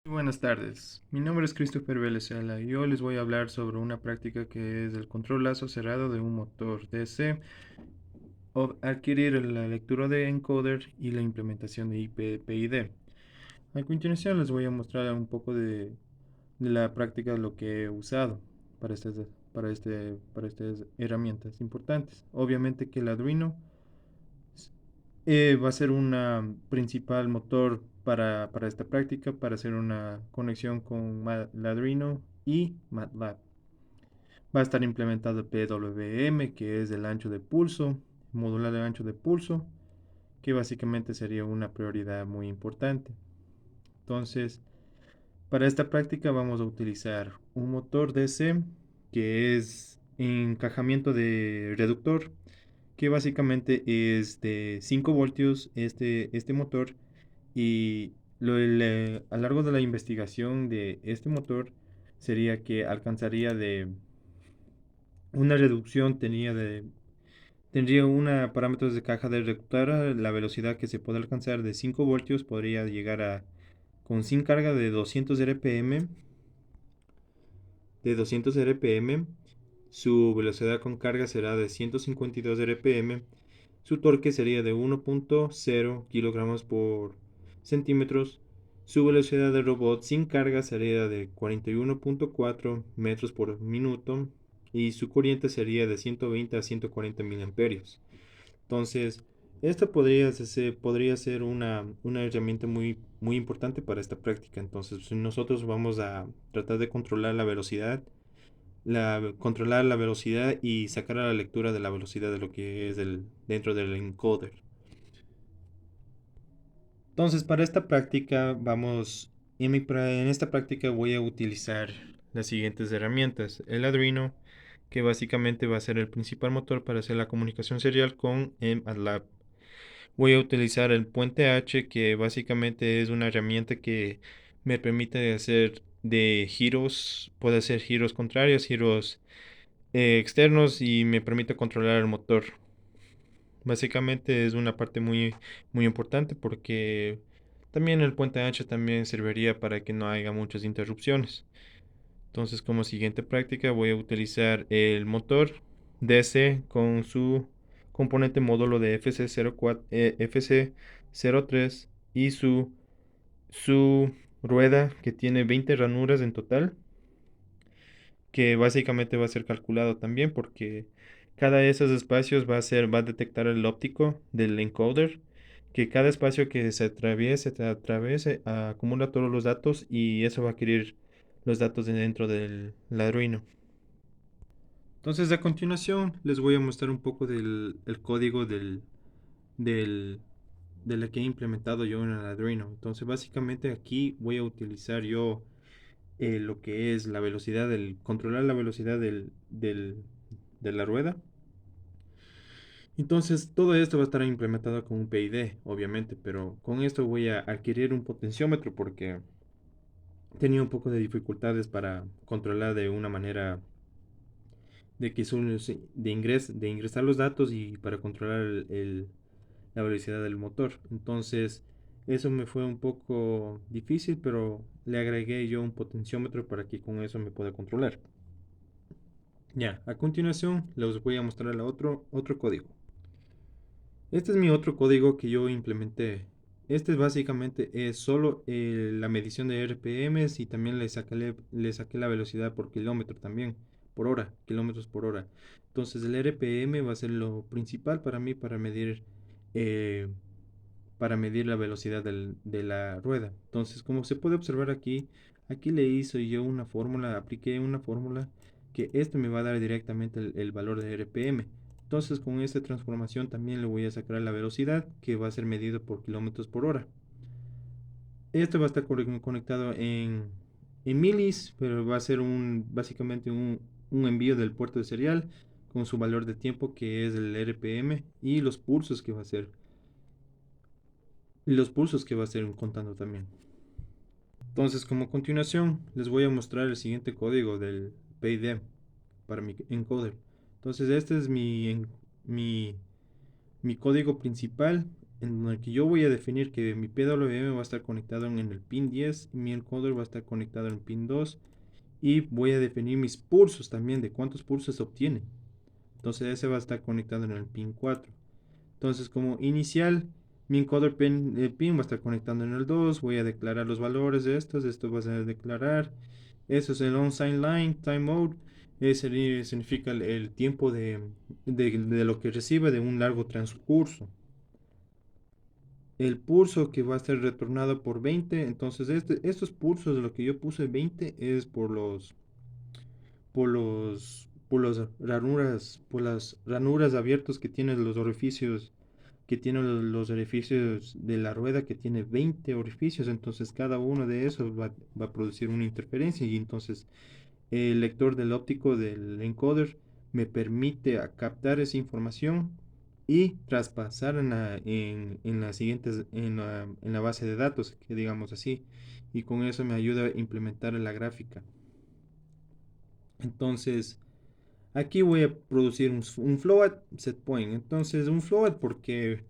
Buenas tardes, mi nombre es Christopher Velezela y hoy les voy a hablar sobre una práctica que es el control lazo cerrado de un motor DC, o adquirir la lectura de encoder y la implementación de IP-PID. A continuación les voy a mostrar un poco de la práctica de lo que he usado para estas herramientas importantes. Obviamente que el Arduino va a ser una principal motor para esta práctica, para hacer una conexión con Arduino y MATLAB. Va a estar implementado PWM, que es el ancho de pulso, modular el ancho de pulso, que básicamente sería una prioridad muy importante. Entonces, para esta práctica vamos a utilizar un motor DC, que es encajamiento de reductor, que básicamente es de 5 voltios este motor. Y a lo largo de la investigación de este motor sería que alcanzaría de una reducción, tendría una parámetros de caja de reductora, la velocidad que se puede alcanzar de 5 voltios podría llegar a, con sin carga de 200 RPM, su velocidad con carga será de 152 RPM, su torque sería de 1.0 kilogramos por centímetros, su velocidad de robot sin carga sería de 41.4 metros por minuto y su corriente sería de 120 a 140 miliamperios. Entonces, esta podría ser una herramienta muy importante para esta práctica. Entonces, nosotros vamos a tratar de controlar la velocidad y sacar a la lectura de la velocidad de lo que es dentro del encoder. Entonces, para esta práctica en esta práctica voy a utilizar las siguientes herramientas. El Arduino, que básicamente va a ser el principal motor para hacer la comunicación serial con MATLAB. Voy a utilizar el puente H, que básicamente es una herramienta que me permite hacer de giros, puede hacer giros contrarios, giros externos y me permite controlar el motor. Básicamente es una parte muy importante porque también el puente ancho también serviría para que no haya muchas interrupciones. Entonces, como siguiente práctica voy a utilizar el motor DC con su componente módulo de FC04, FC03 y su rueda, que tiene 20 ranuras en total, que básicamente va a ser calculado también porque cada de esos espacios va a detectar el óptico del encoder, que cada espacio que se atraviese acumula todos los datos y eso va a adquirir los datos de dentro del Arduino. Entonces, a continuación les voy a mostrar un poco del el código del, de la que he implementado yo en el Arduino. Entonces, básicamente aquí voy a utilizar yo lo que es la velocidad controlar la velocidad de la rueda. Entonces, todo esto va a estar implementado con un PID, obviamente, pero con esto voy a adquirir un potenciómetro porque tenía un poco de dificultades para controlar de una manera de ingresar los datos y para controlar la velocidad del motor. Entonces, eso me fue un poco difícil, pero le agregué yo un potenciómetro para que con eso me pueda controlar. Ya, a continuación les voy a mostrar otro código. Este es mi otro código que yo implementé. Este básicamente es solo la medición de RPMs y también le saqué la velocidad por kilómetro también, por hora, kilómetros por hora. Entonces el RPM va a ser lo principal para mí eh, para medir la velocidad de la rueda. Entonces, como se puede observar aquí le hice yo una fórmula, apliqué una fórmula que este me va a dar directamente el valor de RPM. Entonces, con esta transformación también le voy a sacar la velocidad que va a ser medido por kilómetros por hora. Esto va a estar conectado en milis, pero va a ser básicamente un envío del puerto de serial con su valor de tiempo que es el RPM y los pulsos que va a estar contando también. Entonces, como continuación, les voy a mostrar el siguiente código del PID para mi encoder. Entonces, este es mi código principal. en el que yo voy a definir que mi PWM va a estar conectado en el pin 10 y mi encoder va a estar conectado en el pin 2, y voy a definir mis pulsos también, de cuántos pulsos obtiene. Entonces ese va a estar conectado en el pin 4. Entonces, como inicial, mi encoder pin va a estar conectando en el 2. Voy a declarar los valores de estos. Esto va a ser declarar. Eso es el on-sign line, time mode. Significa el tiempo de lo que recibe de un largo transcurso. El pulso que va a ser retornado por 20. Entonces, estos pulsos de lo que yo puse 20 es por las ranuras abiertas que tienen los orificios, los orificios de la rueda, que tiene 20 orificios. Entonces cada uno de esos va a producir una interferencia, y entonces el lector del óptico del encoder me permite captar esa información y traspasar en las siguientes, en la base de datos, que digamos así, y con eso me ayuda a implementar la gráfica. Entonces aquí voy a producir un float set point. Entonces, un float porque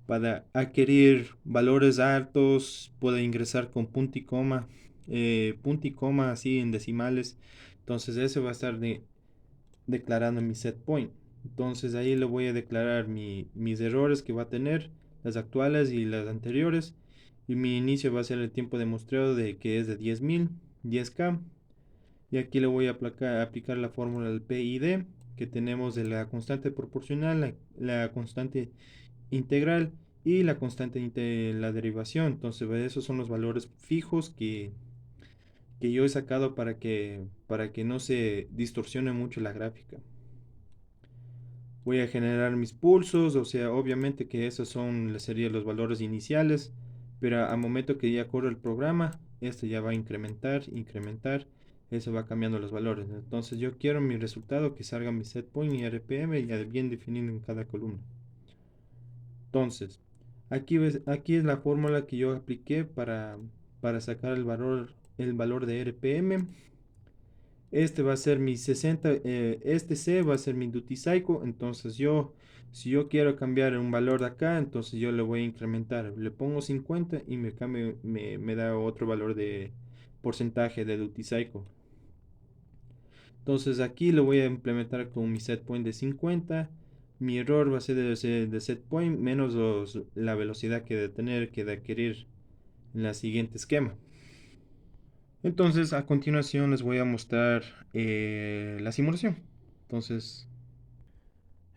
para adquirir valores altos puedo ingresar con punto y coma así en decimales. Entonces, ese va a estar declarando mi set point. Entonces, ahí le voy a declarar mis errores que va a tener, las actuales y las anteriores. Y mi inicio va a ser el tiempo de muestreo, de que es de 10.000, 10K. Y aquí le voy a aplicar la fórmula del PID que tenemos, de la constante proporcional, la constante integral y la constante de la derivación. Entonces, esos son los valores fijos que yo he sacado para que no se distorsione mucho la gráfica. Voy a generar mis pulsos, o sea, obviamente que esos serían los valores iniciales, pero al momento que ya corre el programa, este ya va a incrementar, eso va cambiando los valores. Entonces yo quiero mi resultado que salga mi set point y RPM ya bien definido en cada columna. Entonces, aquí es la fórmula que yo apliqué para sacar el valor de RPM. Este va a ser mi 60, este C va a ser mi duty cycle. Entonces si yo quiero cambiar un valor de acá, entonces yo le voy a incrementar. Le pongo 50 y me da otro valor de porcentaje de duty cycle. Entonces aquí lo voy a implementar con mi set point de 50. Mi error va a ser de set point menos la velocidad que de tener que de adquirir en la siguiente esquema. Entonces, a continuación les voy a mostrar la simulación.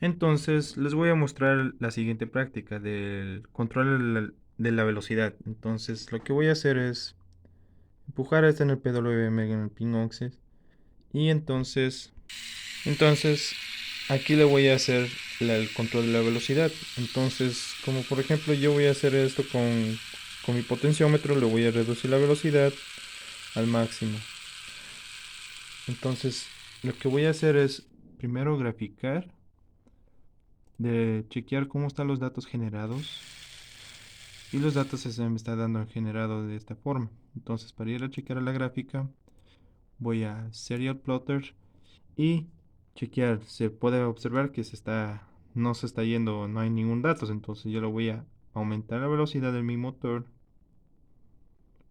Entonces, les voy a mostrar la siguiente práctica del control de la velocidad. Entonces, lo que voy a hacer es empujar este en el PWM en el pin 11. Y entonces aquí le voy a hacer el control de la velocidad. Entonces, como por ejemplo yo voy a hacer esto con mi potenciómetro, le voy a reducir la velocidad al máximo. Entonces, lo que voy a hacer es primero graficar, de chequear cómo están los datos generados, y los datos se me está dando generado de esta forma. Entonces, para ir a chequear a la gráfica, voy a Serial Plotter y chequear. Se puede observar que no se está yendo, no hay ningún datos. Entonces yo lo voy a aumentar la velocidad de mi motor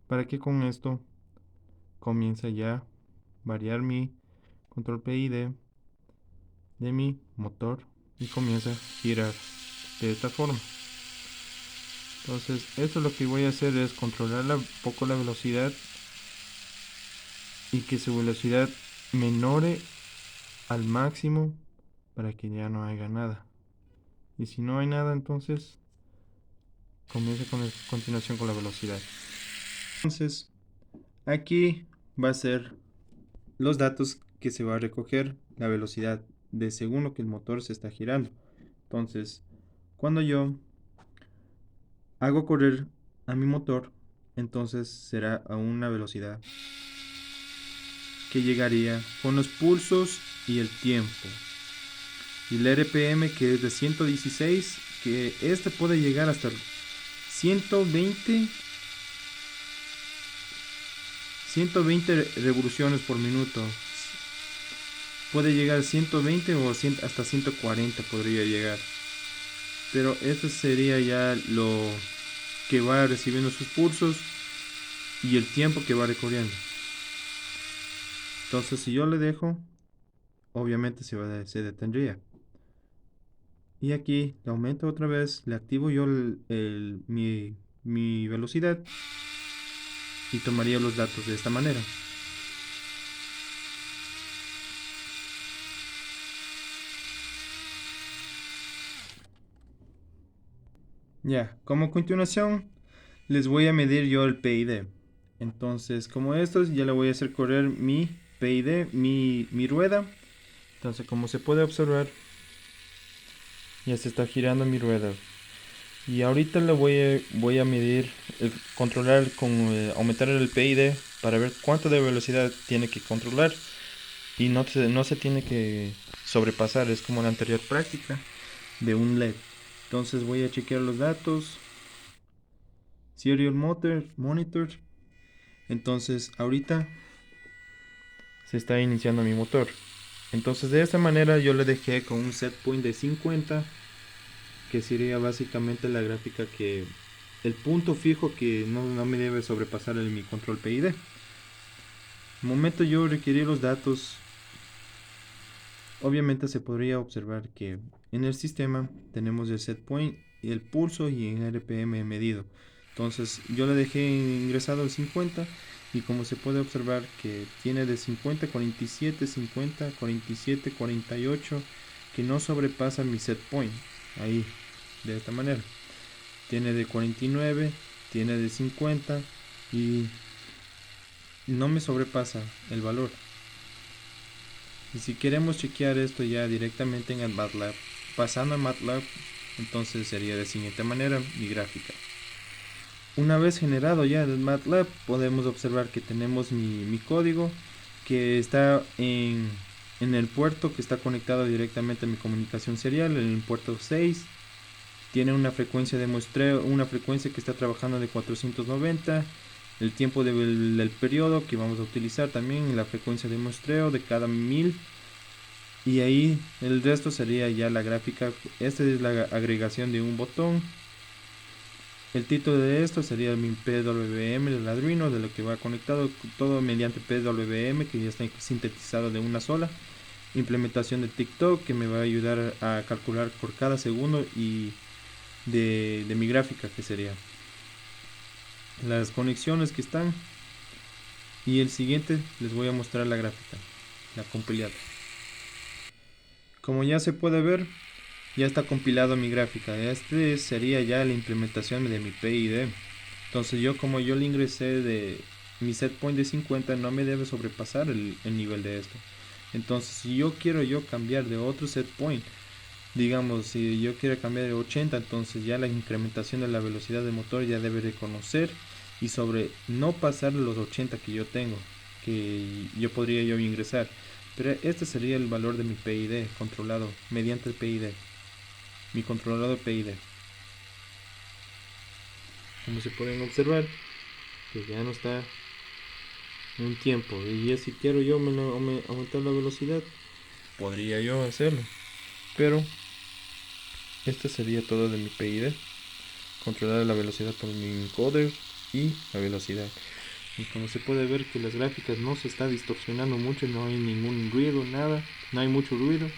para que con esto comience ya a variar mi control PID de mi motor y comienza a girar de esta forma. Entonces esto lo que voy a hacer es controlar un poco la velocidad y que su velocidad menore al máximo para que ya no haya nada. Y si no hay nada, entonces comienza con continuación con la velocidad. Entonces aquí va a ser los datos que se va a recoger, la velocidad de según lo que el motor se está girando. Entonces, cuando yo hago correr a mi motor, entonces será a una velocidad que llegaría con los pulsos y el tiempo. Y el RPM, que es de 116, que este puede llegar hasta 120 revoluciones por minuto. Puede llegar a 120 o hasta 140 podría llegar. pero esto sería ya lo que va recibiendo sus pulsos y el tiempo que va recorriendo. Entonces si yo le dejo, obviamente se detendría. Y aquí le aumento otra vez, le activo yo mi velocidad y tomaría los datos de esta manera. Ya, como continuación les voy a medir yo el PID. Entonces, como estos, ya le voy a hacer correr mi PID, mi rueda. Entonces, como se puede observar, ya se está girando mi rueda. Y ahorita le voy a medir, controlar aumentar el PID para ver cuánto de velocidad tiene que controlar. Y no se tiene que sobrepasar, es como la anterior práctica de un LED. Entonces voy a chequear los datos. Serial monitor. Entonces ahorita se está iniciando mi motor. Entonces de esta manera yo le dejé con un set point de 50, que sería básicamente la gráfica que el punto fijo que no me debe sobrepasar mi control PID. El momento yo requerí los datos, obviamente se podría observar que en el sistema tenemos el set point y el pulso y en RPM medido. Entonces yo le dejé ingresado el 50 y como se puede observar que tiene de 50, 47, 50, 47, 48, que no sobrepasa mi set point. Ahí, de esta manera. Tiene de 49, tiene de 50 y no me sobrepasa el valor. Y si queremos chequear esto ya directamente en el MATLAB, pasando a MATLAB, entonces sería de siguiente manera mi gráfica. Una vez generado ya el MATLAB, podemos observar que tenemos mi código que está en el puerto que está conectado directamente a mi comunicación serial, en el puerto 6. Tiene una frecuencia de muestreo, una frecuencia que está trabajando de 490. El tiempo del periodo que vamos a utilizar también, la frecuencia de muestreo de cada 1000. Y ahí el resto sería ya la gráfica. Esta es la agregación de un botón. El título de esto sería mi PWM del Arduino, de lo que va conectado, todo mediante PWM, que ya está sintetizado de una sola. Implementación de TikTok, que me va a ayudar a calcular por cada segundo y de mi gráfica, que sería las conexiones que están. Y el siguiente les voy a mostrar la gráfica, la compilada. Como ya se puede ver, ya está compilado mi gráfica. Este sería ya la implementación de mi PID. Entonces como yo le ingresé de mi set point de 50, no me debe sobrepasar el nivel de esto. Entonces si yo quiero cambiar de otro set point, digamos si yo quiero cambiar de 80, entonces ya la incrementación de la velocidad del motor ya debe reconocer y sobre no pasar los 80 que yo tengo, que yo podría ingresar. Pero este sería el valor de mi PID controlado mediante el PID, mi controlador PID. Como se pueden observar, que ya no está un tiempo. Y si quiero aumentar la velocidad, podría yo hacerlo. Pero este sería todo de mi PID. Controlar la velocidad por mi encoder y la velocidad. Y como se puede ver que las gráficas no se está distorsionando mucho, no hay ningún ruido, nada, no hay mucho ruido.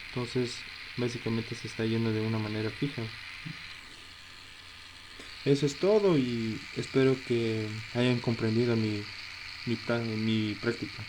Entonces básicamente se está yendo de una manera fija. Eso es todo y espero que hayan comprendido mi práctica.